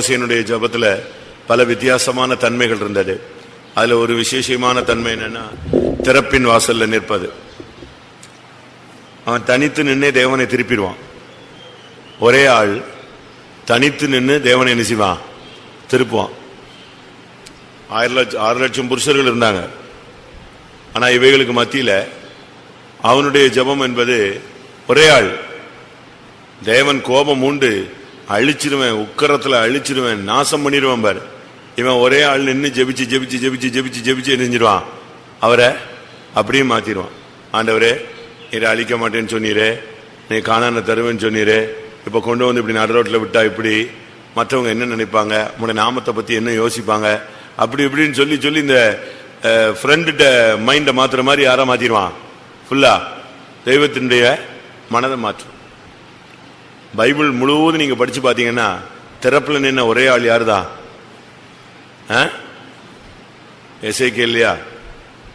மோசேயினுடைய ஜெபத்துல பல வித்தியாசமான தன்மைகள் இருந்தது. அதுல ஒரு விசேஷமான தன்மை என்னன்னா, திறப்பின் வாசல்ல நிற்பது. அவன் தனித்து நின்று தேவனை திருப்பிடுவான். ஒரே ஆள் தனித்து நின்று தேவனை என்ன செய்வான்? திருப்புவான். 6 லட்சம் புருஷர்கள் இருந்தாங்க. ஆனா இவைகளுக்கு மத்தியில அவனுடைய ஜெபம் என்பது ஒரே ஆள். தேவன் கோபம் உண்டு, அழிச்சிருவேன், உக்கரத்துல அழிச்சிருவேன், நாசம் பண்ணிடுவான் பாரு. இவன் ஒரே ஆள் நின்று ஜெபிச்சு ஜெபிச்சு ஜெபிச்சு ஜெபிச்சு ஜெபிச்சு நெஞ்சிருவான். அவரை அப்படியே மாத்திடுவான். ஆண்டவரே, இதை அழிக்க மாட்டேன்னு சொன்னீரே, நீ காணான தருவேன்னு சொன்னீரே, இப்ப கொண்டு வந்து இப்படி நடுரோட்டில் விட்டா இப்படி மற்றவங்க என்ன நினைப்பாங்க, உங்களுடைய நாமத்தை பத்தி என்ன யோசிப்பாங்க, அப்படி இப்படின்னு சொல்லி சொல்லி இந்த ஃப்ரெண்ட மைண்டை மாத்துற மாதிரி யாரா மாத்திடுவான்? ஃபுல்லா தெய்வத்தினுடைய மனதை மாற்றும். பைபிள் முழுவதும் நீங்க படிச்சு பாத்தீங்கன்னா திறப்புல நின்ன ஒரே ஆள் யாருதான்? எசேக்கியேலியா,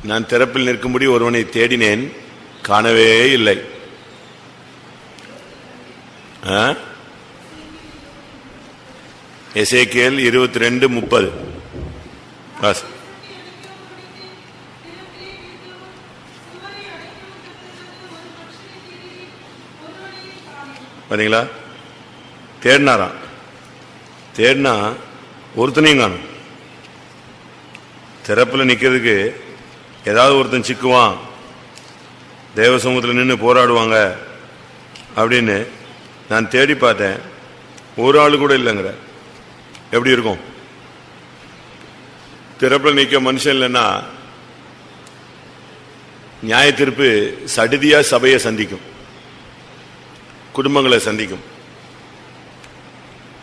நான் திறப்பில் நிற்கும்படி ஒருவனை தேடினேன், காணவே இல்லை. எசேக்கியேல் 22:30. பாத்தீங்களா? தேடினாராம். தேடினா ஒருத்தனையும் காணும். திறப்புல நிக்கிறதுக்கு ஏதாவது ஒருத்தன் சிக்குவான், தேவ சமூகத்தில் நின்று போராடுவாங்க அப்படின்னு நான் தேடி பார்த்தேன். ஒரு ஆளு கூட இல்லைங்கிற. எப்படி இருக்கும்? திறப்புல நிக்க மனுஷன் இல்லைன்னா நியாய தீர்ப்பு சடுதியா சபையை சந்திக்கும், குடும்பங்களை சந்திக்கும்.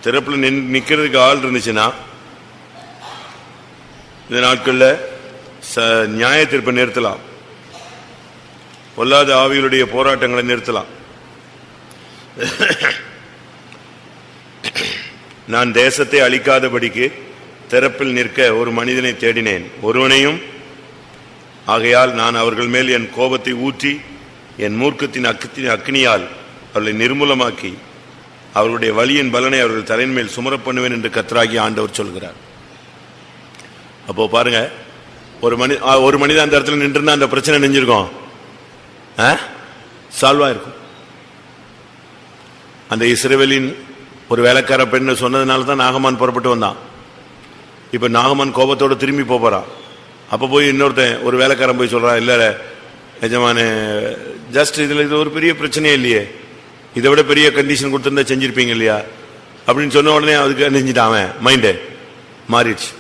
திறப்புல நிக்கிறதுக்கு ஆள் இருந்துச்சுன்னா இந்த நாட்கள்ல நியாய தீர்ப்பை நிறுத்தலாம், பொல்லாத ஆவிகளுடைய போராட்டங்களை நிறுத்தலாம். நான் தேசத்தை அழிக்காதபடிக்கு திறப்பில் நிற்க ஒரு மனிதனை தேடினேன், ஒருவனையும். ஆகையால் நான் அவர்கள் மேல் என் கோபத்தை ஊற்றி என் மூர்க்கத்தின் அக்னியால் அவர்களை நிர்மூலமாக்கி அவர்களுடைய வலியின் பலனை அவர்கள் தலையின் மேல் சுமர பண்ணுவேன் என்று கர்த்தராகிய ஆண்டவர் சொல்கிறார். அப்போ பாருங்க, ஒரு மனிதன் அந்த இடத்துல நின்று அந்த பிரச்சனை நெஞ்சிருக்கும், சால்வா இருக்கும். அந்த இஸ்ரவேலின் ஒரு வேலைக்கார பெண் சொன்னதுனால தான் நாகமான் புறப்பட்டு வந்தான். இப்ப நாகமான் கோபத்தோடு திரும்பி போறான். அப்ப போய் இன்னொருத்தன் ஒரு வேலைக்காரன் போய் சொல்றான், இல்ல எஜமான, ஜஸ்ட் இதுல இது ஒரு பெரிய பிரச்சனையே இல்லையே, இதை விட பெரிய கண்டிஷன் கொடுத்திருந்தா செஞ்சிருப்பீங்க இல்லையா அப்படின்னு சொன்ன உடனே அதுக்கு நெஞ்சிட்டான், மைண்டு மாறிடுச்சு.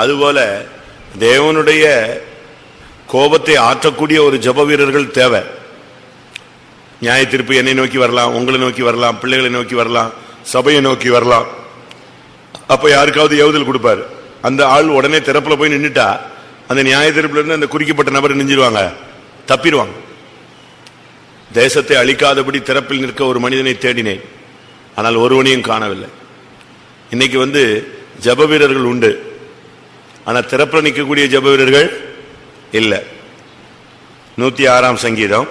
அதுபோல தேவனுடைய கோபத்தை ஆற்றக்கூடிய ஒரு ஜெப வீரர்கள் தேவை. நியாய தீர்ப்பு என்னை நோக்கி வரலாம், உங்களை நோக்கி வரலாம், பிள்ளைகளை நோக்கி வரலாம், சபையை நோக்கி வரலாம். அப்ப யாருக்காவது ஏவுதல் கொடுப்பாரு. அந்த ஆள் உடனே திறப்புல போய் நின்றுட்டா அந்த நியாய தீர்ப்புல இருந்து அந்த குறிக்கப்பட்ட நபரை நெஞ்சிருவாங்க, தப்பிடுவாங்க. தேசத்தை அழிக்காதபடி திறப்பில் நிற்க ஒரு மனிதனை தேடினேன், ஆனால் ஒருவனையும் காணவில்லை. இன்னைக்கு ஜெப வீரர்கள் உண்டு, ஆனா திறப்புல நிற்கக்கூடிய ஜெப வீரர்கள் இல்ல. 106ஆம் சங்கீதம்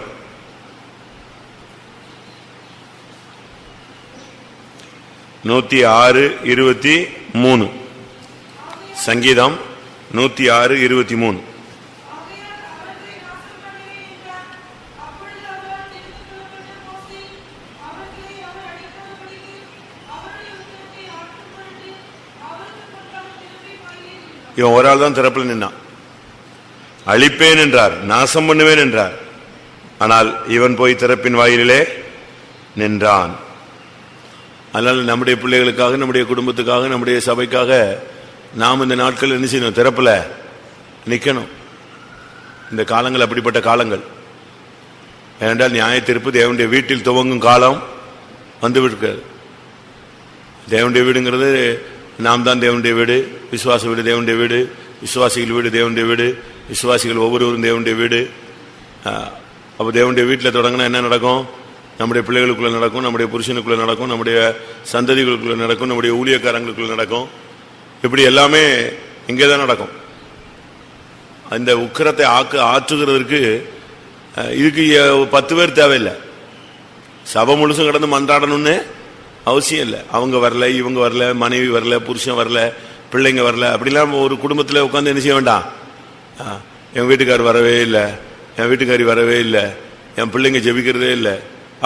106:23. சங்கீதம் 106:23. இவன் ஒரு ஆள் தான் திறப்பில் நின்னான். அழிப்பேன் என்றார், நாசம் பண்ணுவேன் என்றார். ஆனால் இவன் போய் திறப்பின் வாயிலே நின்றான். அதனால நம்முடைய பிள்ளைகளுக்காக, நம்முடைய குடும்பத்துக்காக, நம்முடைய சபைக்காக நாம் இந்த நாட்கள் என்ன செய்யணும்? திறப்புல நிக்கணும். இந்த காலங்கள் அப்படிப்பட்ட காலங்கள். ஏனென்றால் நியாய தீர்ப்பு தேவனுடைய வீட்டில் துவங்கும் காலம் வந்துவிட்டிருக்கிறது. தேவனுடைய வீடுங்கிறது நாம் தான் தேவனுடைய வீடு, விசுவாச வீடு தேவனுடைய வீடு, விசுவாசிகள் வீடு தேவனுடைய வீடு, விசுவாசிகள் ஒவ்வொருவரும் தேவனுடைய வீடு. அப்போ தேவனுடைய வீட்டில் தொடங்கினா என்ன நடக்கும்? நம்முடைய பிள்ளைகளுக்குள்ள நடக்கும், நம்முடைய புருஷனுக்குள்ள நடக்கும், நம்முடைய சந்ததிகளுக்குள்ள நடக்கும், நம்முடைய ஊழியக்காரங்களுக்குள்ள நடக்கும். இப்படி எல்லாமே இங்கே தான் நடக்கும். அந்த உக்கிரத்தை ஆற்றுகிறதுக்கு இதுக்கு 10 பேர் தேவையில்லை. சபை முழுசும் கடந்து மன்றாடணும்னு அவசியம் இல்லை. அவங்க வரல, இவங்க வரல, மனைவி வரல, புருஷன் வரல, பிள்ளைங்க வரல, அப்படிலாம் ஒரு குடும்பத்தில் உட்காந்து என்ன செய்ய வேண்டாம். என் வீட்டுக்கார் வரவே இல்லை, என் வீட்டுக்காரி வரவே இல்லை, என் பிள்ளைங்க ஜெபிக்கிறதே இல்லை,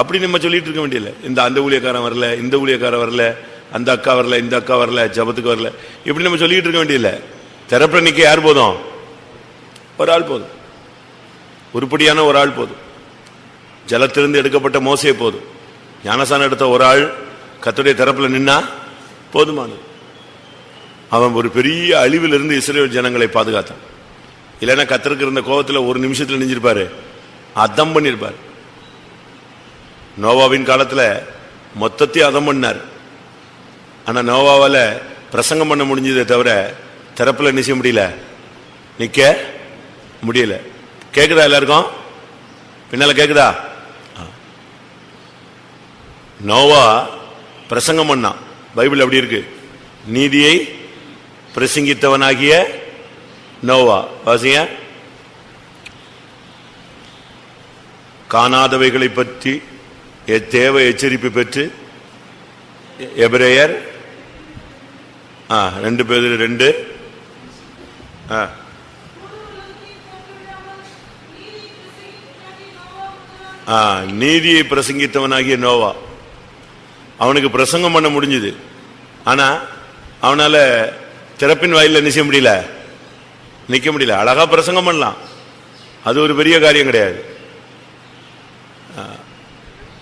அப்படி நம்ம சொல்லிட்டு இருக்க வேண்டியதில்லை. அந்த ஊழியக்காரன் வரல, இந்த ஊழியக்காரன் வரல, அந்த அக்கா வரல, இந்த அக்கா வரல, ஜபத்துக்கு வரல, இப்படி நம்ம சொல்லிட்டு இருக்க வேண்டியதில்லை. திறப்புல நிக்க யார் போதும்? ஒரு ஆள் போதும், உருப்படியான ஒரு ஆள் போதும். ஜலத்திலிருந்து எடுக்கப்பட்ட மோசே போதும். ஞானசானம் எடுத்த ஒரு ஆள் கர்த்தருடைய திறப்புல நின்னா போதுமானது. அவன் ஒரு பெரிய அழிவிலிருந்து இஸ்ரவேல் ஜனங்களை பாதுகாத்தான். இல்லைன்னா கர்த்தருக்கு இருந்த கோபத்தில் ஒரு நிமிஷத்தில் நெஞ்சிருப்பாரு, அதம் பண்ணிருப்பார். நோவாவின் காலத்தில் மொத்தத்தையும் அதம் பண்ணார். ஆனா நோவாவால பிரசங்கம் பண்ண முடிஞ்சதை தவிர திறப்புல நிச்சய முடியல, நிக்க முடியல. கேக்குதா எல்லாருக்கும்? பின்னால கேக்குதா? நோவா பிரசங்கம் பண்ணான். பைபிள் அப்படி இருக்கு. நீதியை பிரசங்கித்தவனாகிய நோவா. வாசிங்க. காணாதவைகளை பற்றி தேவ எச்சரிப்பு பெற்று எபிரேயர் 2 பேதுரு 2 நீதியை பிரசங்கித்தவனாகிய நோவா. அவனுக்கு பிரசங்கம் பண்ண முடிஞ்சது. ஆனா அவனால திறப்பின் வாயில நிச்சய முடியல, நிக்க முடியல. அழகா பிரசங்கம் பண்ணலாம், அது ஒரு பெரிய காரியம் கிடையாது.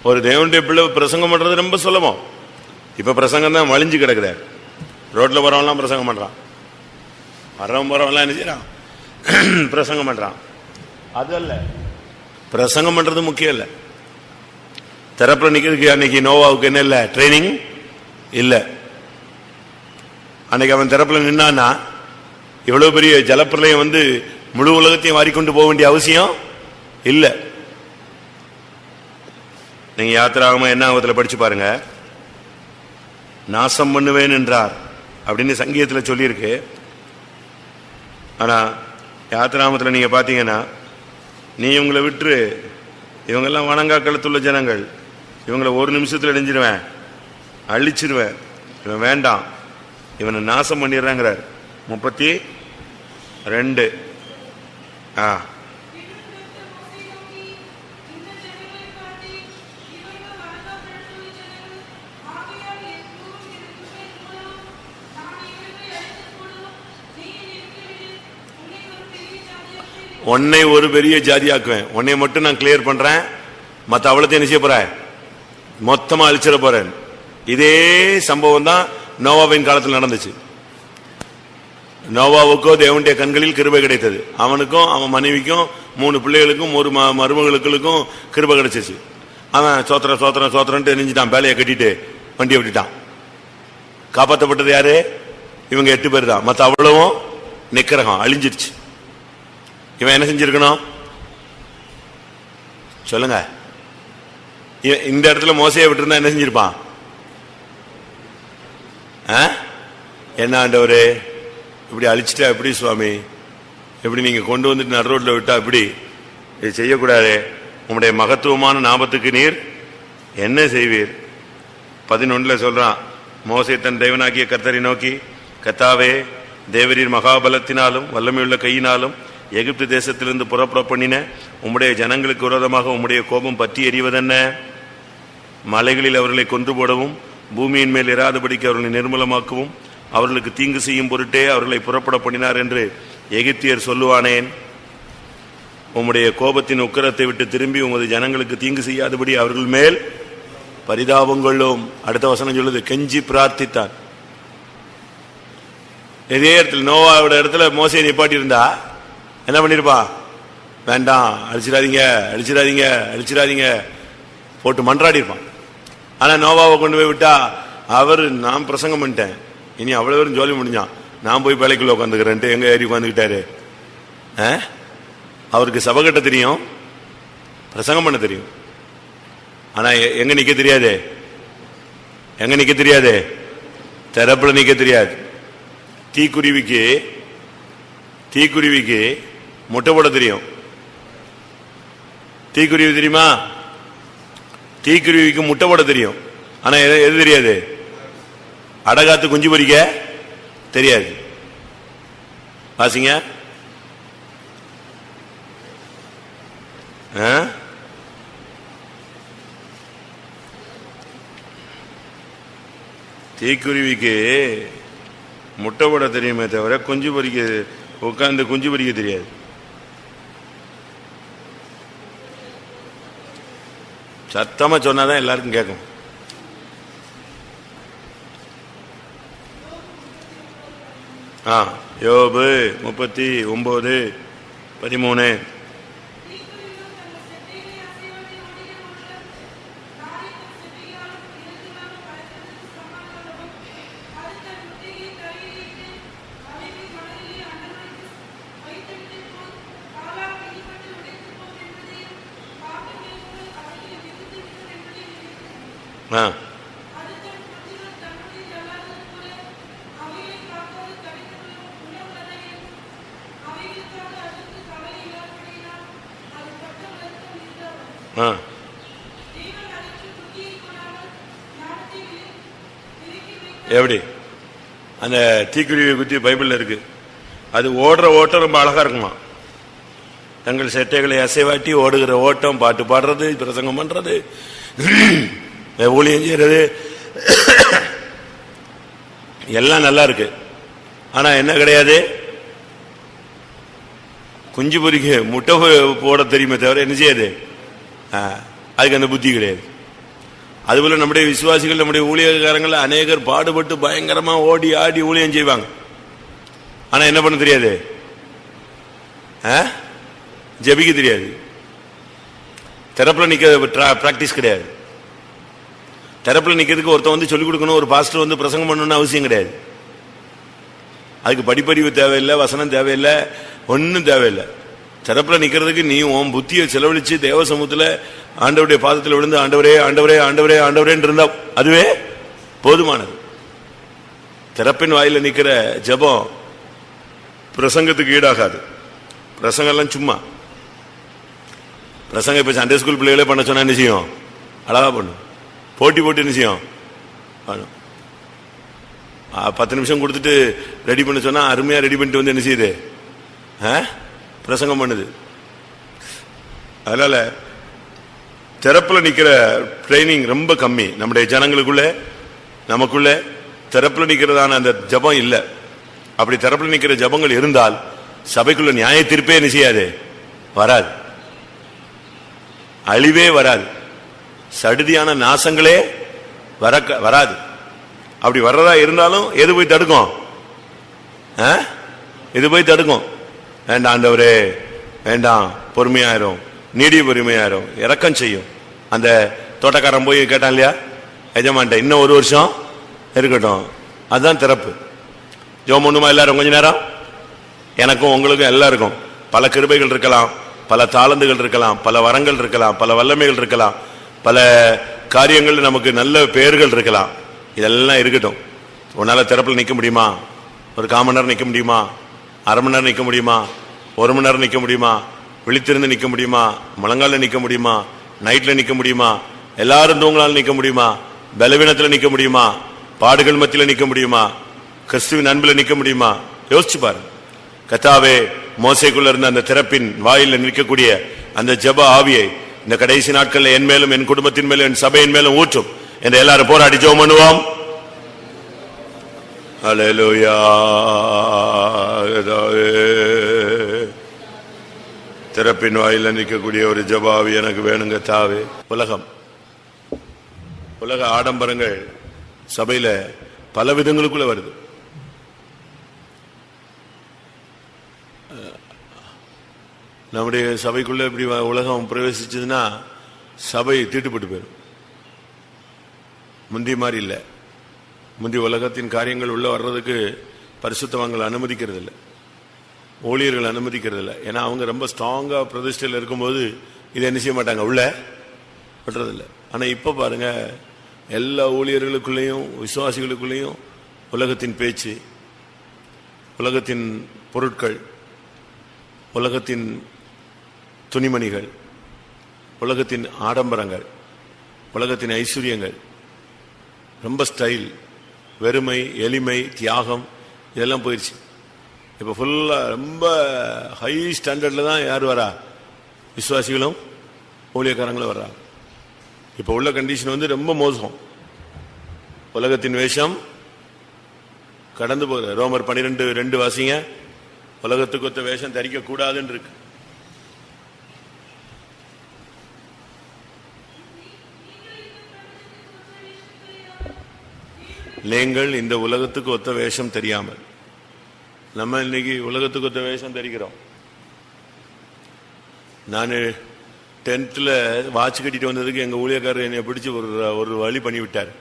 ஒரு தேவனுடைய பிள்ளை பிரசங்கம் பண்றது ரொம்ப சுலபம். இப்ப பிரசங்கம் தான் வழிஞ்சு கிடக்குற. ரோட்ல வரவெல்லாம் பிரசங்கம் பண்றான், வரவெல்லாம் என்ன செய்யறான்? பிரசங்கம் பண்றான். அது அல்ல பிரசங்கம் பண்றது முக்கியம் இல்ல. திறப்புல நிக்கிறதுக்கு அன்னைக்கு நோவாவுக்கு என்ன இல்ல? ட்ரைனிங் இல்ல. அன்னைக்கு அவன் திறப்புல நின்னான்னா இவ்வளவு பெரிய ஜலப்பிரளயம் வந்து முழு உலகத்தையும் வாரிக்கொண்டு போக வேண்டிய அவசியம் இல்ல. நீங்க யாத்திராகமம் என்ன ஆகத்துல படிச்சு பாருங்க. நாசம் பண்ணுவேன் என்றார் அப்படின்னு சங்கீதத்தில் சொல்லியிருக்கு. ஆனா யாத்திராகமத்தில் நீங்க பாத்தீங்கன்னா, நீ இவங்களை விட்டு, இவங்கெல்லாம் வணங்கா கழுத்துள்ள ஜனங்கள், இவங்களை ஒரு நிமிஷத்துல அழிஞ்சிருவேன், அழிச்சிருவேன், இவன் வேண்டாம், இவனை நாசம் பண்ணிடுறாங்கிறார். 32 உன்னை ஒரு பெரிய ஜாதியாக்குவேன், உன்னை மட்டும் நான் கிளியர் பண்றேன், மத்த அவ்வளத்தையும் என்ன செய்ய போறேன்? மொத்தமா அழிச்சிட போறேன். இதே சம்பவம் தான் நோவாவின் காலத்தில் நடந்துச்சு. நோவாவுக்கோ தேவனுடைய கண்களில் கிருபை கிடைத்தது. அவனுக்கும் அவன் மனைவிக்கும் 3 பிள்ளைகளுக்கும் 1 மருமகளுக்கும் கிருபை கிடைச்சிச்சு. அவன் சோத்திரம் சோத்திரம் சோத்திரன்ட்டு எரிஞ்சிட்டான், வேலையை கட்டிட்டு வண்டியை விட்டுட்டான். காப்பாற்றப்பட்டது யாரு? இவங்க 8 பேர் தான். மற்ற அவ்வளவும் நிக்கிரகம் அழிஞ்சிருச்சு. இவன் என்ன செஞ்சிருக்கணும் சொல்லுங்க? இந்த இடத்துல மோசையை விட்டுருந்தா என்ன செஞ்சிருப்பான்? என்ன ஆண்டவரே இப்படி அழிச்சிட்டா எப்படி சுவாமி, எப்படி நீங்க கொண்டு வந்துட்டு நடு ரோட்ல விட்டா இப்படி? இது செய்யக்கூடாது. உங்களுடைய மகத்துவமான நாமத்துக்கு நீர் என்ன செய்வீர்? 11 சொல்றான். மோசே தன் தேவனாகிய கர்த்தரை நோக்கி, கர்த்தாவே, தேவரீர் மகாபலத்தினாலும் வல்லமையுள்ள கையினாலும் எகிப்து தேசத்திலிருந்து புறப்பட பண்ணின உம்முடைய ஜனங்களுக்கு விரோதமாக உம்முடைய கோபம் பற்றி எறிவதென்ன? மலைகளில் அவர்களை கொன்று போடவும் பூமியின் மேல் இராதபடிக்கு அவர்களை நிர்மூலமாக்கவும் அவர்களுக்கு தீங்கு செய்யும் பொருட்டே அவர்களை புறப்பட பண்ணினார் என்று எகிப்தியர் சொல்லுவானேன்? உம்முடைய கோபத்தின் உக்கிரத்தை விட்டு திரும்பி உமது ஜனங்களுக்கு தீங்கு செய்யாதபடி அவர்கள் மேல் பரிதாபம் கொள்ளும். அடுத்த வசனம் சொல்லுது, கெஞ்சி பிரார்த்தித்தான். இதே இடத்துல நோவாவோட இடத்துல மோசே நிப்பாட்டி இருந்தா என்ன பண்ணிருப்பா? வேண்டாம், அழிச்சிடாதீங்க அழிச்சிடாதீங்க அழிச்சிடாதீங்க போட்டு மன்றாடி இருப்பான். ஆனா நோவாவை கொண்டு போய் விட்டா அவர், நான் பிரசங்கம் பண்ணிட்டேன், இனி அவ்வளவு பேரும் ஜோலி முடிஞ்சான், நான் போய் வேலைக்குள்ள உட்காந்துக்கிறேன்ட்டு எங்க ஏறி உட்காந்துக்கிட்டாரு. அவருக்கு சபை கட்ட தெரியும், பிரசங்கம் பண்ண தெரியும். ஆனா எங்க நிக்க தெரியாது, எங்க நிக்க தெரியாது, திறப்புல நிக்க தெரியாது. தீக்குருவிக்கு முட்டை போட தெரியும். தீக்குருவி தெரியுமா? தீக்குருவிக்கு முட்டை போட தெரியும். ஆனா எது தெரியாது? அடகாத்து குஞ்சு பொரிக்க தெரியாது. வாசிங்க. தீக்குருவிக்கு முட்டை போட தெரியுமே தவிர குஞ்சு பொரிக்க உட்காந்து குஞ்சு பொரிக்க தெரியாது. சத்தமா சொன்னாதான் எல்லாருக்கும் கேட்கும். யோபு 39:13. எப்படி அந்த தீக்குருவியை குத்தி பைபிள்ல இருக்கு. அது ஓடுற ஓட்டம் ரொம்ப அழகா இருக்குமா. தங்கள் செட்டைகளை அசைவாட்டி ஓடுகிற ஓட்டம், பாட்டு பாடுறது, பிரசங்கம் பண்றது, ஊழியம் செய்யறது எல்லாம் நல்லா இருக்கு. ஆனா என்ன கிடையாது? குஞ்சு பொரிக்க முட்டை போட தெரியுமே தவிர என்ன செய்யாது? அதுக்கு அந்த புத்தி கிடையாது. அதுபோல நம்முடைய விசுவாசிகள், நம்முடைய ஊழியக்காரங்கள் அநேகர் பாடுபட்டு பயங்கரமா ஓடி ஆடி ஊழியம் செய்வாங்க. ஆனா என்ன பண்ண தெரியாது? ஜெபிக்க தெரியாது. தெரப்புல நிக்க பிராக்டிஸ் கிடையாது. தெரப்புல நிக்கிறதுக்கு ஒருத்தன் வந்து சொல்லிக் கொடுக்கணும், ஒரு பாஸ்டர் வந்து பிரசங்கம் பண்ணணும்னு அவசியம் கிடையாது. அதுக்கு படிப்பறிவு தேவையில்லை, வசனம் தேவையில்லை, ஒன்னும் தேவையில்லை. தெரப்புல நிக்கிறதுக்கு நீ உன் புத்தியை செலவழிச்சு தேவ சமூகத்துல ஆண்டவருடைய பாதத்தில் விழுந்து ஆண்டவரே ஆண்டவரே ஆண்டவரே ஆண்டவரேன்னு இருந்தா அதுவே போதுமானது. திறப்பின் வாயில நிக்கிற ஜெபம் பிரசங்கத்துக்கு ஈடாகாது. பிரசங்கம் எல்லாம் சும்மா. பிரசங்கம் இப்ப சண்டே ஸ்கூல் பிள்ளைகளே பண்ண சொன்னா என்ன செய்யும்? அழகா பண்ணும். போட்டி போட்டு என்ன செய்யும்? 10 நிமிஷம் கொடுத்துட்டு ரெடி பண்ண சொன்னா அருமையா ரெடி பண்ணிட்டு வந்து என்ன செய்யுது? பிரசங்கம் பண்ணுது. அதனால திறப்புல நிக்கிற ட்ரைனிங் ரொம்ப கம்மி நம்முடைய ஜனங்களுக்குள்ள. நமக்குள்ள திறப்புல நிக்கிறதான அந்த ஜபம் இல்ல. அப்படி திறப்புல நிக்கிற ஜபங்கள் இருந்தால் சபைக்குள்ள நியாய தீர்ப்பே என்ன செய்யாது? வராது. அழிவே வராது. சடுதியான நாசங்களே வராது. அப்படி வர்றதா இருந்தாலும் எது போய் தடுக்கும்? இது போய் தடுக்கும். வேண்டாம் ஆண்டவரே வேண்டாம், பொறுமையாயிரும், நீடிய பொறுமையாயிரும், இரக்கம் செய்யும். அந்த தோட்டக்காரன் போய் கேட்டான் இல்லையா எஜமான்ட்ட, இன்னும் 1 வருஷம் இருக்கட்டும். அதுதான் திறப்பு. ஜெபம் பண்ணுமா எல்லாரும்? கொஞ்ச நேரம் எனக்கும் உங்களுக்கும் எல்லாருக்கும் பல கிருபைகள் இருக்கலாம், பல தாளந்துகள் இருக்கலாம், பல வரங்கள் இருக்கலாம், பல வல்லமைகள் இருக்கலாம், பல காரியங்கள் நமக்கு நல்ல பெயர்கள் இருக்கலாம். இதெல்லாம் இருக்கட்டும். உன்னால திறப்பில் நிற்க முடியுமா? ஒரு 1/4 மணி நேரம் நிற்க முடியுமா? அரை மணி நேரம் நிற்க முடியுமா? 1 மணி நேரம் நிற்க முடியுமா? விழித்திருந்து நிற்க முடியுமா? முழங்கால நிற்க முடியுமா? நைட்ல நிற்க முடியுமா? எல்லாரும் தூங்கலால் நிற்க முடியுமா? பலவீனத்துல நிற்க முடியுமா? பாடுகள் மத்தியில நிற்க முடியுமா? கிறிஸ்துவின் அன்பில் நிற்க முடியுமா? யோசிச்சு பாரு. கர்த்தாவே, மோசேக்குள்ள இருந்த அந்த திறப்பின் வாயில நிற்கக்கூடிய அந்த ஜெப ஆவியை இந்த கடைசி நாட்கள்ல என் மேலும் என் குடும்பத்தின் மேலும் என் சபையின் மேலும் ஊற்றும் என்று எல்லாரும் போராடி ஜெபம் பண்ணுவோம். அல்லேலூயா. திறப்பின் வாயில நிற்கக்கூடிய ஒரு ஜெப ஆவி எனக்கு வேணுங்க தாவே. உலக ஆடம்பரங்கள் சபையில பல விதங்களுக்குள்ள வருது. நம்முடைய சபைக்குள்ள இப்படி உலகம் பிரவேசிச்சதுன்னா சபை தீட்டுப்பட்டு போயிடும். முந்தி மாதிரி இல்லை. முந்தி உலகத்தின் காரியங்கள் உள்ள வர்றதுக்கு பரிசுத்தவான்கள் அனுமதிக்கிறது இல்லை, ஊழியர்கள் அனுமதிக்கிறது இல்லை. ஏன்னா அவங்க ரொம்ப ஸ்ட்ராங்கா பிரதிஷ்டையில் இருக்கும்போது இதை என்ன செய்ய மாட்டாங்க, உள்ள விடுறதில்லை. ஆனா இப்ப பாருங்க, எல்லா ஊழியர்களுக்குள்ளேயும் விசுவாசிகளுக்குள்ளேயும் உலகத்தின் பேச்சு, உலகத்தின் பொருட்கள், உலகத்தின் துணிமணிகள், உலகத்தின் ஆடம்பரங்கள், உலகத்தின் ஐஸ்வர்யங்கள் ரொம்ப ஸ்டைல், வெறுமை, எளிமை, தியாகம் இதெல்லாம் போயிடுச்சு. இப்போ ஃபுல்லாக ரொம்ப ஹை ஸ்டாண்டர்டில் தான் யார் வரா? விசுவாசிகளும் ஊழியக்காரங்களும் வர்றாங்க. இப்போ உள்ள கண்டிஷன் வந்து ரொம்ப மோசம். உலகத்தின் வேஷம் கடந்து போகிற. ரோமர் 12:2 வாசிங்க. உலகத்துக்கு ஒத்த வேஷம் தரிக்க கூடாதுன்னு இருக்கு. நீங்கள் இந்த உலகத்துக்கு ஒத்த வேஷம் தெரியாமல். நம்ம இன்னைக்கு உலகத்துக்கு ஒத்த வேஷம் தெரிக்கிறோம். நான் 10th வாட்ச் கட்டிட்டு வந்ததுக்கு எங்க ஊழியக்காரர் என்னை பிடிச்சி ஒரு வழி பண்ணி விட்டார்.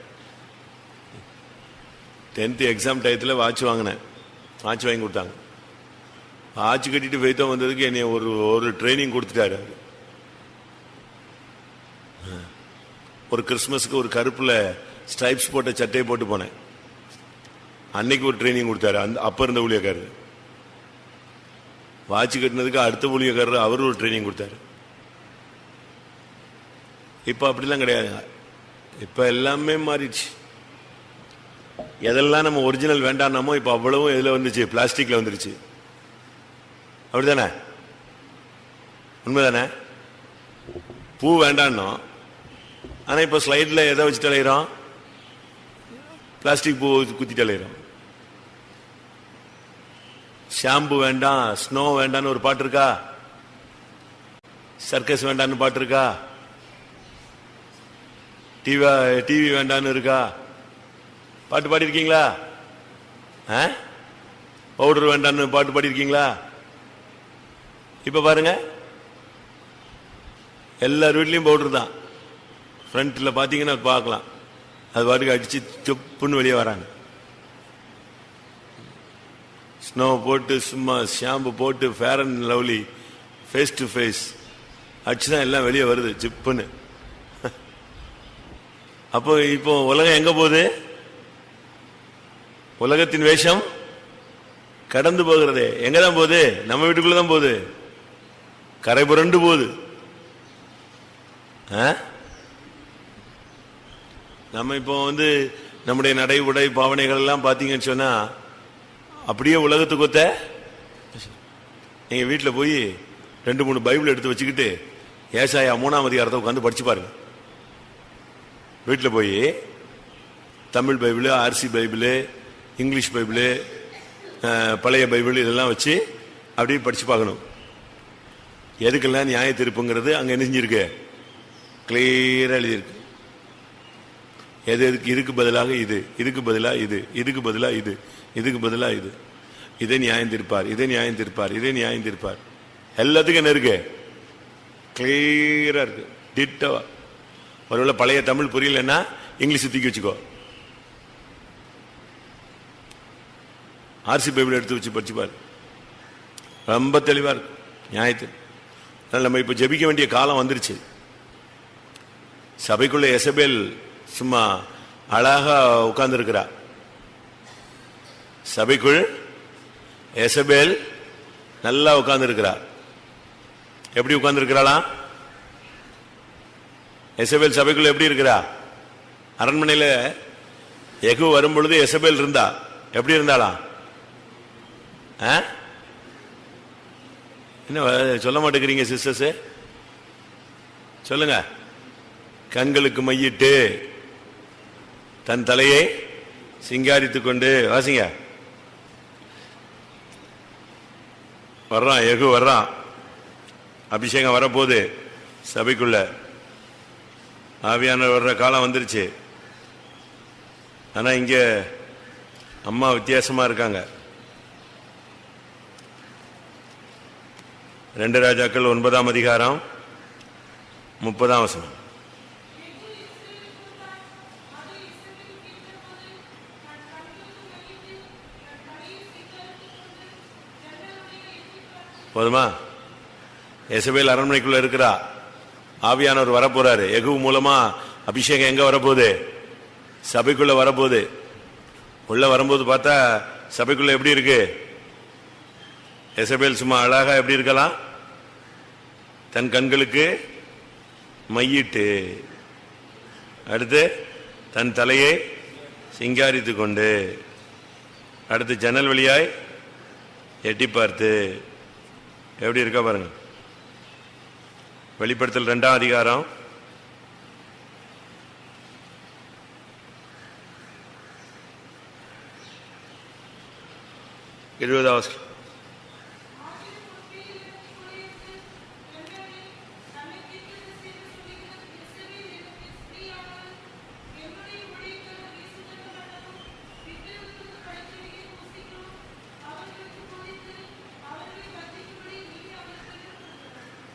10th எக்ஸாம் டயத்தில் வாட்ச் வாங்கினேன். வாட்ச் வாங்கி கொடுத்தாங்க. வாட்ச் கட்டிட்டு போய்தான் வந்ததுக்கு என்னை ஒரு ட்ரைனிங் கொடுத்துட்டாரு. ஒரு கிறிஸ்மஸுக்கு ஒரு கருப்புல ஸ்ட்ரைப்ஸ் போட்ட சட்டையை போட்டு போனேன். அன்னைக்கு ஒரு ட்ரைனிங் கொடுத்தாரு. அப்ப இருந்த ஊழியக்காரர். வாட்ச் கட்டினதுக்கு அடுத்த ஊழியக்காரர் அவரு ஒரு ட்ரைனிங் கொடுத்தாரு. இப்ப அப்படிலாம் கிடையாது. இப்ப எல்லாமே மாறிடுச்சு. எதெல்லாம் நம்ம ஒரிஜினல் வேண்டாமோ இப்ப அவ்வளவும் எதுல வந்துச்சு? பிளாஸ்டிக்ல வந்துருச்சு. அப்படித்தானே? உண்மைதானே? பூ வேண்டாம். ஆனா இப்ப ஸ்லைட்ல எதை வச்சு தலையிறோம்? பிளாஸ்டிக் பூ குத்தி தலையிறோம். ஷாம்பு வேண்டாம், ஸ்னோ வேண்டான்னு ஒரு பாட்டு இருக்கா? சர்க்கஸ் வேண்டான்னு பாட்டு இருக்கா? டிவி வேண்டான்னு இருக்கா? பாட்டு பாடிருக்கீங்களா? பவுடர் வேண்டான்னு பாட்டு பாடிருக்கீங்களா? இப்ப பாருங்க, எல்லார் வீட்லயும் பவுடர் தான். ஃப்ரண்ட்ல பாத்தீங்கன்னா பார்க்கலாம், அது பாட்டுக்கு அடிச்சு தொப்புன்னு வெளியே வராங்க. ஸ்னோ போட்டு சும்மா ஷாம்பு போட்டு Fair and Lovely face to face அடிச்சுதான் எல்லாம் வெளியே வருது ஜிப்புன்னு. அப்போ இப்போ உலகம் எங்க போகுது? உலகத்தின் வேஷம் கடந்து போகிறதே. எங்கதான் போகுது? நம்ம வீட்டுக்குள்ளதான் போகுது. கரை புரண்டு போகுது. நம்ம இப்போ வந்து நம்முடைய நடை உடை பாவனைகள் எல்லாம் பாத்தீங்கன்னு சொன்னா அப்படியே உலகத்துக்கு ஒத்த. நீங்க வீட்டில் போய் 2-3 பைபிள் எடுத்து வச்சுக்கிட்டு ஏசாயா 3ஆம் அதிகாரத்தை உட்காந்து படிச்சு பாருங்க. வீட்டில் போய் Tamil Bible, RC Bible, English Bible, பழைய பைபிள் இதெல்லாம் வச்சு அப்படியே படிச்சு பார்க்கணும். எதுக்கெல்லாம் நியாய தீர்ப்புங்கிறது அங்க நெஞ்சிருக்கு, கிளியரா எழுதியிருக்கு. எது எதுக்கு, இதுக்கு பதிலாக இது, இதுக்கு பதிலா இது, இதுக்கு பதிலா இது, இதுக்கு பதிலா இது, இதை நியாயம் தீர்ப்பார், இதை நியாயம் தீர்ப்பார், இதை நியாயம் தீர்ப்பார். எல்லாத்துக்கும் என்ன இருக்கு? கிளியரா இருக்கு, டிட்டவா. ஒருவேளை பழைய தமிழ் புரியலன்னா இங்கிலீஷ் தூக்கி வச்சுக்கோ, ஆர்சி பைபிள் எடுத்து வச்சு படிச்சு பாரு, ரொம்ப தெளிவா இருக்கு நியாயத்தில். நம்ம இப்ப ஜெபிக்க வேண்டிய காலம் வந்துருச்சு. சபைக்குள்ள எசபேல் சும்மா அழகா உட்கார்ந்து இருக்கிறா. சபைக்குள் எசபேல் நல்லா உட்கார்ந்து இருக்கிறா. எப்படி உட்கார்ந்து இருக்கிறாளா? எசபேல் சபைக்குள்ள எப்படி இருக்கிறா? அரண்மனையில எகு வரும் பொழுது எசபேல் இருந்தா. எப்படி இருந்தாளா? என்ன சொல்ல மாட்டேங்கிறீங்க சிஸ்டர்ஸ்? சொல்லுங்க. கண்களுக்கு மையிட்டு தன் தலையை சிங்காரித்துக் கொண்டு, வாசிங்க. வர்றான், எகு வர்றான், அபிஷேகம் வரப்போகுது சபைக்குள்ள. ஆவியானவர் வர்ற காலம் வந்துருச்சு. ஆனா இங்க அம்மா வித்தியாசமா இருக்காங்க. 2 ராஜாக்கள் 9ஆம் அதிகாரம் 30ஆம் வசனம். போதுமா? எசபேல் அரண்மனைக்குள்ள இருக்கிறா. ஆவியானவர் வரப்போறாரு. எகு மூலமா அபிஷேகம் எங்க வரப்போகுது? சபைக்குள்ள வரப்போகுது. உள்ள வரும்போது பார்த்தா சபைக்குள்ள எப்படி இருக்கு? எசபேல் சும்மா அழகா எப்படி இருக்கலாம்? தன் கண்களுக்கு மையிட்டு, அடுத்து தன் தலையை சிங்காரித்து கொண்டு, அடுத்து ஜன்னல் வழியாய் எட்டி பார்த்து. எப்படி இருக்கா பாருங்க. வெளிப்படுத்தல் 2ஆம் அதிகாரம் 20வது வசனம்.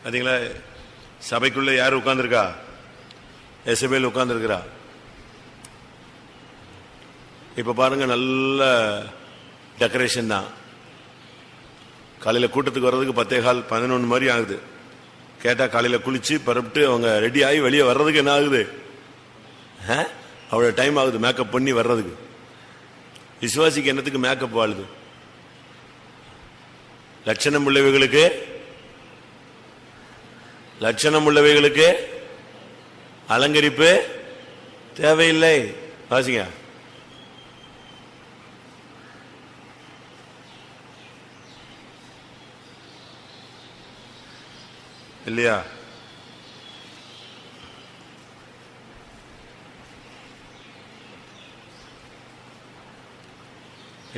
பாத்தீங்களா, சபைக்குள்ள யார் உட்கார்ந்துருக்கா? எசபேல் உட்கார்ந்துருக்கிறா. இப்ப பாருங்க, நல்ல டெக்கரேஷன் தான். காலையில் கூட்டத்துக்கு வர்றதுக்கு 10:15, 11 மாதிரி ஆகுது. கேட்டால் காலையில் குளிச்சு பரப்பிட்டு அவங்க ரெடி ஆகி வெளியே வர்றதுக்கு என்ன ஆகுது? அவ்வளோ டைம் ஆகுது மேக்கப் பண்ணி வர்றதுக்கு. விசுவாசிக்கு என்னத்துக்கு மேக்கப் ஆகுது? லட்சணம் உள்ளவைகளுக்கு அலங்கரிப்பு தேவையில்லை. வாசிங்க. இல்லையா?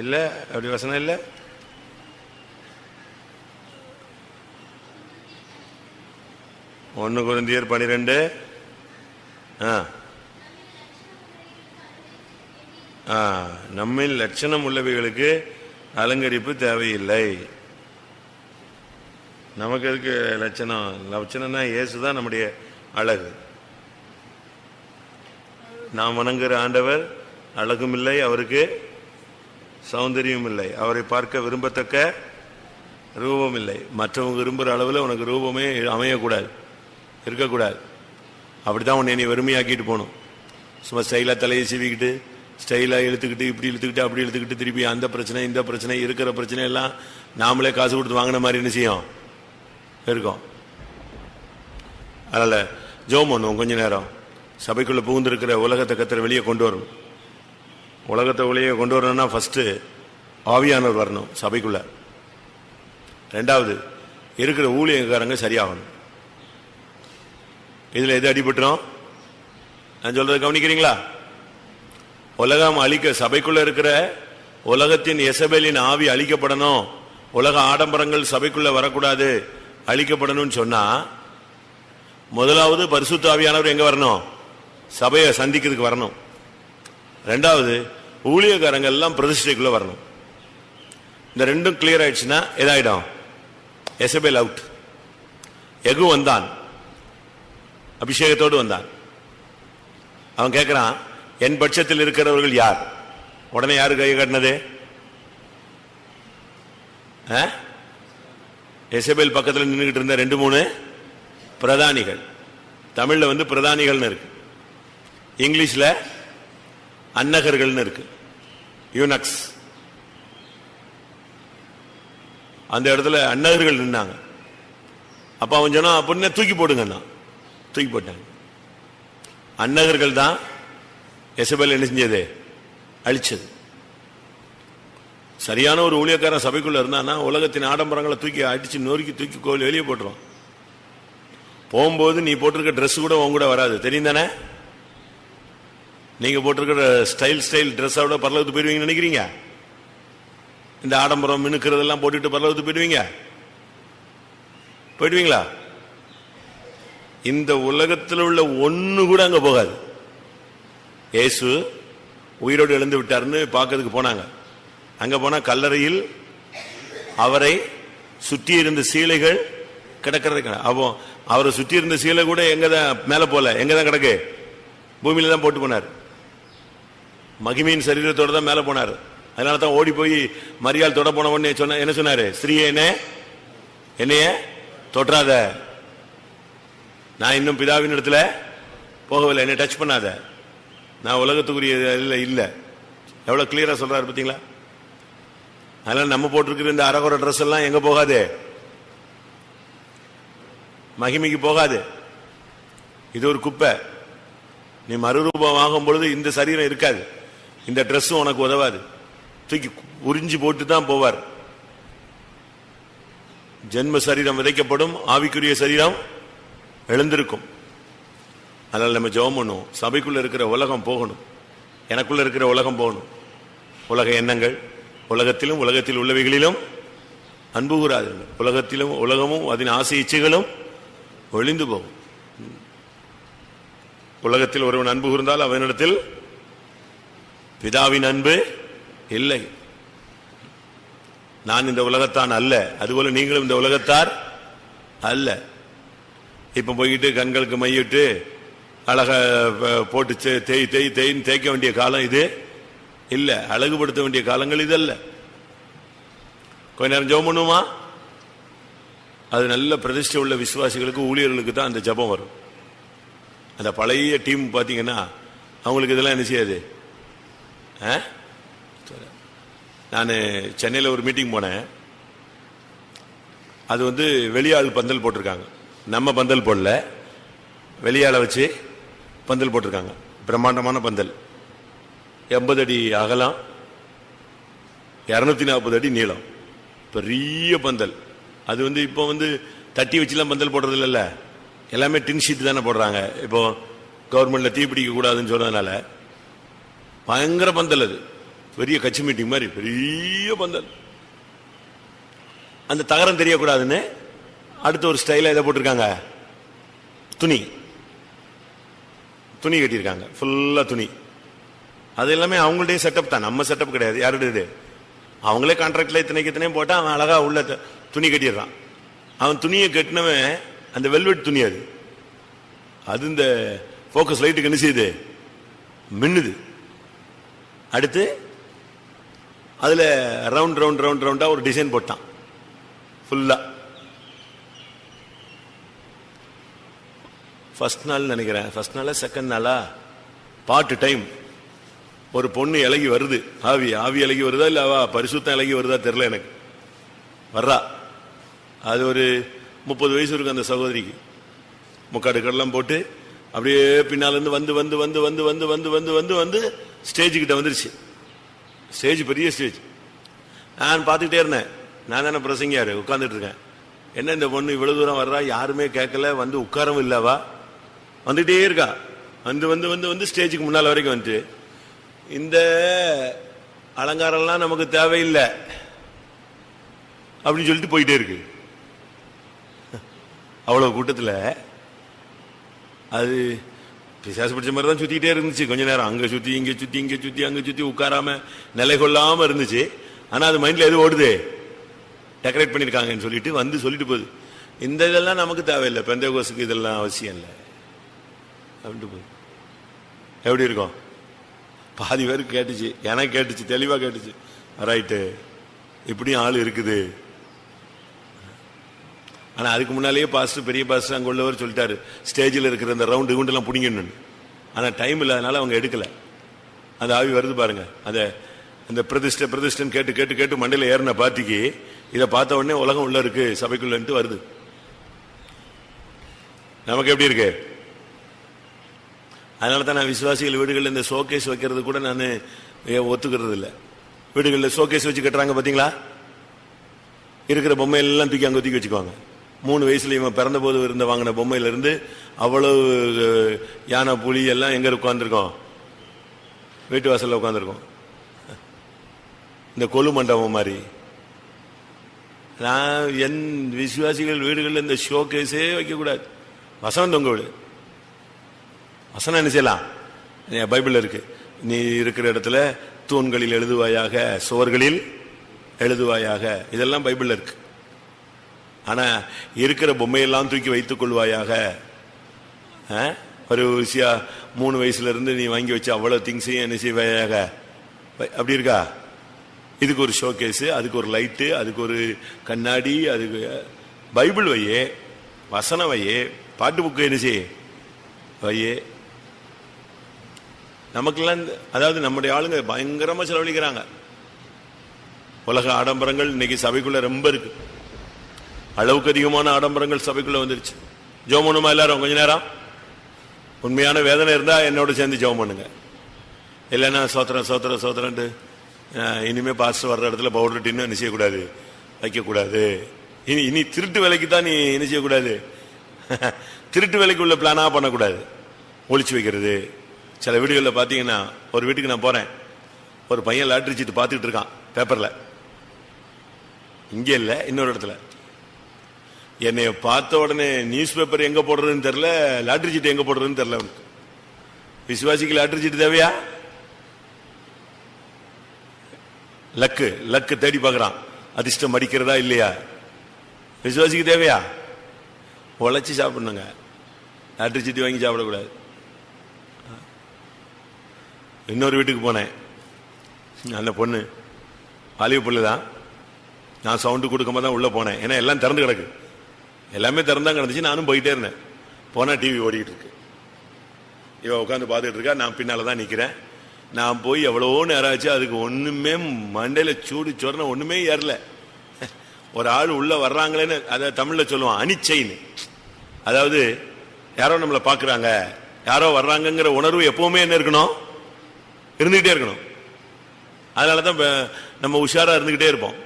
இல்ல, அப்படி வசனம் இல்ல. ஒன்னு கொரிந்தியர் 12. நம்மில் லட்சணம் உள்ளவைகளுக்கு அலங்கரிப்பு தேவையில்லை. நமக்கு எதுக்கு லட்சணம்? லட்சணம்னா இயேசுதான் நம்முடைய அழகு. நாம் வணங்குகிற ஆண்டவர் அழகும் இல்லை, அவருக்கு சௌந்தரியம் இல்லை, அவரை பார்க்க விரும்பத்தக்க ரூபம் இல்லை. மற்றவங்க விரும்புகிற அளவில் உனக்கு ரூபமே அமையக்கூடாது, இருக்கக்கூடாது. அப்படித்தான் உன்னை நீ வெறுமையாக்கிட்டு போகணும். சும்மா ஸ்டைலாக தலையை சீவிக்கிட்டு, ஸ்டைலாக இழுத்துக்கிட்டு, இப்படி இழுத்துக்கிட்டு, அப்படி இழுத்துக்கிட்டு, திருப்பி அந்த பிரச்சனை இந்த பிரச்சனை, இருக்கிற பிரச்சனை எல்லாம் நாமளே காசு கொடுத்து வாங்கின மாதிரி என்ன செய்யும் இருக்கும். அதனால ஜெபம் பண்ணுவோம் கொஞ்ச நேரம். சபைக்குள்ள புகுந்திருக்கிற உலகத்தை கர்த்தர் வெளியே கொண்டு வரணும். உலகத்தை வெளியே கொண்டு வரணும்னா ஃபர்ஸ்ட் ஆவியானவர் வரணும் சபைக்குள்ள. ரெண்டாவது இருக்கிற ஊழியக்காரங்க சரியாகணும். இதுல எது அடிபட்டுரும்? நான் சொல்றது கவனிக்கிறீங்களா? உலகம் அழிக்க, சபைக்குள்ள இருக்கிற உலகத்தின் எசபேலின் ஆவி அழிக்கப்படணும். உலக ஆடம்பரங்கள் சபைக்குள்ள வரக்கூடாது, அழிக்கப்படணும்னு சொன்னா முதலாவது பரிசுத்த ஆவியானவர் எங்க வரணும்? சபையை சந்திக்கிறதுக்கு வரணும். ரெண்டாவது ஊழியக்காரங்க எல்லாம் பிரதிஷ்டைக்குள்ள வரணும். இந்த ரெண்டும் கிளியர் ஆயிடுச்சுன்னா எதாயிடும்? எசபேல் அவுட். எகு வந்தான், அபிஷேகத்தோடு வந்தான். அவன் கேட்கிறான், என் பட்சத்தில் இருக்கிறவர்கள் யார்? உடனே யாரு கை காட்டினது? எசபேல் பக்கத்தில் நின்றுகிட்டு இருந்த 2-3 பிரதானிகள். தமிழ்ல பிரதானிகள்னு இருக்கு, இங்கிலீஷ்ல அன்னகர்கள்னு இருக்கு, யூனக்ஸ். அந்த இடத்துல அன்னகர்கள் நின்னாங்க. அப்ப அவன் சொன்னா, அப்படின்னா தூக்கி போடுங்கன்னா தூக்கி போட்டாங்க. அன்னகர்கள் தான் எசபேல் என்ன செஞ்சது? அழிச்சது. சரியான ஒரு ஊழியக்காரன் சபைக்குள்ள இருந்தானா உலகத்தின் ஆடம்பரங்களை தூக்கி அடிச்சு நொறுக்கி தூக்கி கோவில் வெளியே போட்டுருவான். போகும்போது நீ போட்டிருக்க ட்ரெஸ் கூட உன் கூட வராது, தெரியும் தானே? நீங்க போட்டிருக்கிற ஸ்டைல் ட்ரெஸ்ஸோட பரலோகத்துக்கு போயிடுவீங்கன்னு நினைக்கிறீங்க? இந்த ஆடம்பரம் மினுக்கிறதெல்லாம் போட்டுட்டு பரலோகத்துக்கு போயிடுவீங்களா? இந்த உலகத்தில் உள்ள ஒண்ணு கூட அங்க போகாது. இயேசு உயிரோடு எழுந்து விட்டாருன்னு பார்க்கறதுக்கு போனாங்க. அங்க போனா கல்லறையில் அவரை சுற்றி இருந்த சீலைகள் கிடக்கிறது. அப்போ அவரை சுற்றி இருந்த சீலை கூட எங்கதான் மேல போல, எங்கதான் கிடக்கு? பூமியில தான் போட்டு போனார். மகிமையின் சரீரத்தோட தான் மேல போனார். அதனால தான் ஓடி போய் மரியாள் தொட போன உடனே சொன்ன என்ன சொன்னாரு? ஸ்திரீயே, என்னைய தொற்றாத, நான் இன்னும் பிதாவின் இடத்துல போகவில்லை, என்னை டச் பண்ணாத, நான் உலகத்துக்குரிய இல்ல. எவ்வளவு கிளியரா சொல்றாரு பாத்தீங்களா? அதனால நம்ம போட்டிருக்கிற இந்த அரகுற ட்ரெஸ் எல்லாம் எங்க போகாது? மகிமைக்கு போகாது. இது ஒரு குப்பை. நீ மறுரூபம் ஆகும் பொழுது இந்த சரீரம் இருக்காது. இந்த Dress உனக்கு உதவாது, தூக்கி உறிஞ்சி போட்டு தான் போவார். ஜென்ம சரீரம் விதைக்கப்படும், ஆவிக்குரிய சரீரம் எழுந்திருக்கும். அதனால நம்ம ஜெபம் பண்ணுவோம், சபைக்குள்ள இருக்கிற உலகம் போகணும், எனக்குள்ள இருக்கிற உலகம் போகணும். உலக எண்ணங்கள், உலகத்திலும் உலகத்தில் உள்ளவைகளிலும் அன்பு கூறாதீர்கள், உலகத்திலும் உலகமும் அதன் ஆசை இச்சைகளும் ஒளிந்து போகும். உலகத்தில் ஒருவன் அன்பு கூர்ந்தால் அவனிடத்தில் பிதாவின் அன்பு இல்லை. நான் இந்த உலகத்தான் அல்ல, அதுபோல நீங்களும் இந்த உலகத்தார் அல்ல. இப்ப போய்கிட்டு கண்களுக்கு மையிட்டு அழக போட்டு தேய் தேய் தேய்ன்னு தேய்க்க வேண்டிய காலம் இது இல்ல, அழகுபடுத்த வேண்டிய காலங்கள் இதல்ல. கொஞ்ச நேரம் ஜெபம் பண்ணுமா? அது நல்ல பிரதிஷ்டை உள்ள விசுவாசிகளுக்கு, ஊழியர்களுக்கு தான் அந்த ஜெபம் வரும். அந்த பழைய டீம் பாத்தீங்கன்னா அவங்களுக்கு இதெல்லாம் என்ன செய்யாது. நான் சென்னையில் ஒரு மீட்டிங் போனேன். அது வெளியாள் பந்தல் போட்டிருக்காங்க, நம்ம பந்தல் போடல, வெளியாளை வச்சு பந்தல் போட்டிருக்காங்க. பிரம்மாண்டமான பந்தல், 80 அடி அகலம், 240 அடி நீளம், பெரிய பந்தல். அது இப்போ தட்டி வச்சுலாம் பந்தல் போடுறது இல்லைல்ல, எல்லாமே டின் ஷீட் தானே போடுறாங்க. இப்போ கவர்மெண்ட்ல தீப்பிடிக்க கூடாதுன்னு சொன்னதுனால பயங்கர பந்தல். அது பெரிய கட்சி மீட்டிங் மாதிரி பெரிய பந்தல். அந்த தகரம் தெரியக்கூடாதுன்னு அடுத்த ஒரு ஸ்டைலா இதை போட்டிருக்காங்க, துணி துணி கட்டியிருக்காங்க, ஃபுல்லா துணி. அது எல்லாமே அவங்களுடைய செட்டப் தான், நம்ம செட்டப் கிடையாது. யாருடைய? அவங்களே கான்ட்ராக்ட்ல இத்தனையும் போட்டா அவன் அழகா உள்ள துணி கட்டிடுறான். அவன் துணியை கட்டினவன் அந்த வெல்வெட் துணி, அது இந்த போக்கஸ் லைட்டுக்கு என்ன செய்யுது, மின்னுது. அடுத்து அதுல ரவுண்ட் ரவுண்ட் ரவுண்ட் ரவுண்டா ஒரு டிசைன் போட்டான் ஃபுல்லா. ஃபர்ஸ்ட் நாள் நினைக்கிறேன், ஃபர்ஸ்ட் நாளா செகண்ட் நாளா பாட்டு டைம், ஒரு பொண்ணு இலகி வருது, ஆவி இலகி வருதா இல்ல அவ பரிசுத்தம் இலகி வருதா தெரியல எனக்கு, வர்றா. அது ஒரு 30 வயசு இருக்கு அந்த சகோதரிக்கு. முக்காடு கடலாம் போட்டு அப்படியே பின்னால இருந்து வந்து வந்து வந்து வந்து வந்து வந்து வந்து வந்து வந்து ஸ்டேஜ் கிட்ட வந்துருச்சு. ஸ்டேஜ் பெரிய ஸ்டேஜ். நான் பார்த்துக்கிட்டே இருந்தேன், நான் தானே பிரசங்கியாரு, உட்கார்ந்துட்டு இருக்கேன். என்ன இந்த பொண்ணு இவ்வளவு தூரம் வர்றா, யாருமே கேட்கல, வந்து உட்காரவும் இல்லவா, வந்துட்டே இருக்கா. வந்து வந்து வந்து வந்து ஸ்டேஜுக்கு முன்னால வரைக்கும் வந்துட்டு, இந்த அலங்காரம்லாம் நமக்கு தேவையில்லை அப்படின்னு சொல்லிட்டு போயிட்டே இருக்கு. அவ்வளவு கூட்டத்தில் அது பிசாசு பிடிச்ச மாதிரி தான் சுத்திக்கிட்டே இருந்துச்சு. கொஞ்ச நேரம் அங்க சுத்தி இங்க சுத்தி இங்க சுத்தி அங்க சுத்தி உட்காராம நிலை கொள்ளாம இருந்துச்சு. ஆனா அது மைண்ட்ல எது ஓடுது, டெக்கரேட் பண்ணிருக்காங்கன்னு சொல்லிட்டு வந்து சொல்லிட்டு போகுது, இந்த இதெல்லாம் நமக்கு தேவையில்லை, பெந்தேகோஸ்துக்கு இதெல்லாம் அவசியம் இல்லை அப்படின்ட்டு போகுது. எப்படி இருக்கும்? பாதி பேருக்கு கேட்டுச்சு, எனக்கு கேட்டுச்சு, தெளிவா கேட்டுச்சு. ரைட்டு, இப்படியும் ஆள் இருக்குது. ஆனா அதுக்கு முன்னாலேயே பாஸ்டர், பெரிய பாஸ்டர் அங்க உள்ளவர் சொல்லிட்டாரு, ஸ்டேஜில் இருக்கிற இந்த ரவுண்டு குண்டெல்லாம் பிடிங்கன்னு. ஆனா டைம் இல்லாதனால அவங்க எடுக்கல. அந்த ஆவி வருது பாருங்க, அந்த பிரதிஷ்டன் கேட்டு கேட்டு கேட்டு மண்டையில ஏறின பார்ட்டிக்கு இதை பார்த்த உடனே உலகம் உள்ள இருக்கு சபைக்குள்ளன்ட்டு வருது. நமக்கு எப்படி இருக்கு? அதனால தான் நான் விசுவாசிகள் வீடுகளில் இந்த ஷோகேஸ் வைக்கிறது கூட நான் ஒத்துக்கிறது இல்லை. வீடுகளில் ஷோகேஸ் வச்சு கட்டுறாங்க பாத்தீங்களா, இருக்கிற பொம்மையெல்லாம் தூக்கி அங்கே தூக்கி வச்சுக்குவாங்க. 3 வயசுல இவன் பிறந்த போது இருந்த வாங்கின பொம்மையில இருந்து அவ்வளவு யானை புலி எல்லாம் எங்க உட்கார்ந்துருக்கோம், வீட்டு வாசல்ல உட்கார்ந்துருக்கோம், இந்த கொலு மண்டபம் மாதிரி. நான் என் விசுவாசிகள் வீடுகளில் இந்த ஷோகேஸே வைக்கக்கூடாது. வசனம் தொங்க விடு. வசனம் என்ன செய்யலாம்? பைபிள் இருக்கு, நீ இருக்கிற இடத்துல தூண்களில் எழுதுவாயாக, சுவர்களில் எழுதுவாயாக, இதெல்லாம் பைபிள் இருக்கு. ஆனா இருக்கிற பொம்மையெல்லாம் தூக்கி வைத்துக் கொள்வாயாக. ஒரு விஷயம் 3 வயசுல இருந்து நீ வாங்கி வச்சு அவ்வளவு திங்ஸையும் என்ன செய்வாயாக, அப்படி இருக்கா? இதுக்கு ஒரு ஷோகேஸ், அதுக்கு ஒரு லைட்டு, அதுக்கு ஒரு கண்ணாடி, அதுக்கு பைபிள் வையே, வசனம் வையே, பாட்டு புக்கு என்ன செய்ய வையே. நமக்கெல்லாம் அதாவது நம்முடைய ஆளுங்க பயங்கரமா செலவழிக்கிறாங்க. உலக ஆடம்பரங்கள் இன்னைக்கு சபைக்குள்ள ரொம்ப இருக்கு. அளவுக்கு அதிகமான ஆடம்பரங்கள் சபைக்குள்ள வந்துருச்சு. ஜெபம் பண்ணுமா எல்லாரும்? கொஞ்ச நேரம் உண்மையான வேதனை இருந்தா என்னோட சேர்ந்து ஜெபம் பண்ணுங்க. இல்லைன்னா சோத்திரம் சோத்திரம் சோத்திரன்ட்டு இனிமே பாஸ்டர் வர்ற இடத்துல பவுடர் டின்னு என்ன செய்யக்கூடாது, வைக்கக்கூடாது. இனி திருட்டு வேலைக்கு தான் நீ என்ன செய்யக்கூடாது, திருட்டு வேலைக்கு உள்ள பிளானா பண்ணக்கூடாது, ஒளிச்சு வைக்கிறது. சில வீடுகளில் பார்த்தீங்கன்னா, ஒரு வீட்டுக்கு நான் போறேன், ஒரு பையன் லாட்டரி சீட்டு பார்த்துக்கிட்டு இருக்கான் பேப்பர்ல, இங்கே இல்லை இன்னொரு இடத்துல. என்னைய பார்த்த உடனே நியூஸ் பேப்பர் எங்க போடுறதுன்னு தெரியல, லாட்டரி சீட்டு எங்க போடுறதுன்னு தெரியல. அவனுக்கு விசுவாசிக்கு லாட்டரி சீட்டு தேவையா? லக்கு தேடி பார்க்கறான், அதிர்ஷ்டம் அடிக்கிறதா இல்லையா. விசுவாசிக்கு தேவையா? உழைச்சி சாப்பிடணுங்க, லாட்டரி சீட்டு வாங்கி சாப்பிடக்கூடாது. இன்னொரு வீட்டுக்கு போனேன், அந்த பொண்ணு வாலிப பொண்ணு தான். நான் சவுண்டு கொடுக்காம தான் உள்ள போனேன், ஏன்னா எல்லாம் திறந்து கிடக்கு, எல்லாமே திறந்தான் கிடந்துச்சு. நானும் போயிட்டே இருந்தேன். போனா டிவி ஓடிக்கிட்டு இருக்கு, இவ உட்காந்து பார்த்துட்டு இருக்கா, நான் பின்னால தான் நிக்கிறேன். நான் போய் எவ்வளோ நேரம் ஆச்சு, அதுக்கு ஒண்ணுமே மண்டையில சூடு சொரண ஒண்ணுமே ஏறல. ஒரு ஆள் உள்ள வர்றாங்களேன்னு அதை தமிழ்ல சொல்லுவான் அனிச்சைன்னு. அதாவது யாரோ நம்மளை பாக்குறாங்க, யாரோ வர்றாங்கிற உணர்வு எப்பவுமே என்ன இருக்கணும், இருந்துகிட்டே இருக்கணும். அதனாலதான் நம்ம உஷாரா இருந்துகிட்டே இருப்போம்.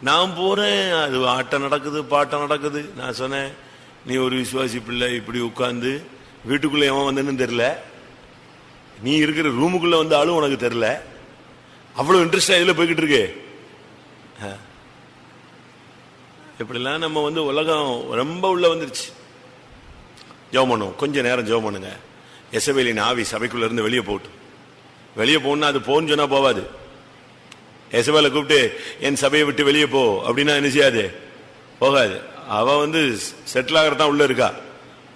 நான் போறேன், அது ஆட்டம் நடக்குது, பாட்டம் நடக்குது. நான் சொன்னேன், நீ ஒரு விசுவாசி பிள்ளை, இப்படி உட்கார்ந்து வீட்டுக்குள்ள எவன் வந்தேன்னு தெரியல, நீ இருக்கிற ரூமுக்குள்ள வந்து ஆளும் உனக்கு தெரியல, அவ்வளவு இன்ட்ரெஸ்டா இதுல போய்கிட்டு இருக்கு. இப்படிலாம் நம்ம வந்து உலகம் ரொம்ப உள்ள வந்துருச்சு. ஜெபம் பண்ணும், கொஞ்ச நேரம் ஜெபம் பண்ணுங்க. எசபேலின் ஆவி சபைக்குள்ள இருந்து வெளியே போட்டு, வெளியே போகணும்னா அது போன்னு சொன்னா போவாது. எசபேலை கூப்பிட்டு என் சபையை விட்டு வெளியே போ அப்படின்னா என்ன செய்யாது, போகாது. அவ வந்து செட்டில் ஆகிறதான் உள்ள இருக்கா.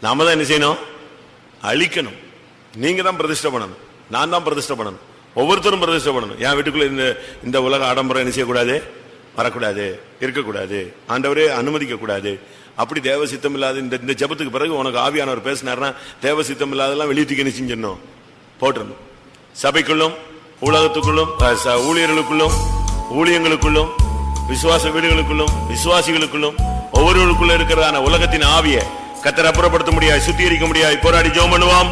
நாம தான் என்ன செய்யணும், அழிக்கணும். நீங்க தான் பிரதிஷ்டை பண்ணணும், நான் தான் பிரதிஷ்டை பண்ணணும், ஒவ்வொருத்தரும் பிரதிஷ்டை பண்ணணும். என் வீட்டுக்குள்ள இந்த உலக ஆடம்பரம் என்ன செய்யக்கூடாது, வரக்கூடாது, இருக்கக்கூடாது, ஆண்டவரே அனுமதிக்க கூடாது. அப்படி தேவ சித்தம் இல்லாத இந்த ஜபத்துக்கு பிறகு உனக்கு ஆவியானவர் பேசினார்னா தேவ சித்தம் இல்லாதெல்லாம் வெளியே தூக்கி செஞ்சிடணும், போட்டுடணும். சபைக்குள்ளும் உலகத்துக்குள்ளும் ஊழியர்களுக்குள்ளும் ஊழியங்களுக்குள்ளும் விசுவாச வீடுகளுக்குள்ளும் விசுவாசிகளுக்குள்ளும் ஒவ்வொருவருக்குள்ள இருக்கிறதான உலகத்தின் ஆவியை கர்த்தர் அப்புறப்படுத்த முடியாது, சுத்திகரிக்க முடியாது. போராடி ஜெபம் பண்ணுவோம்.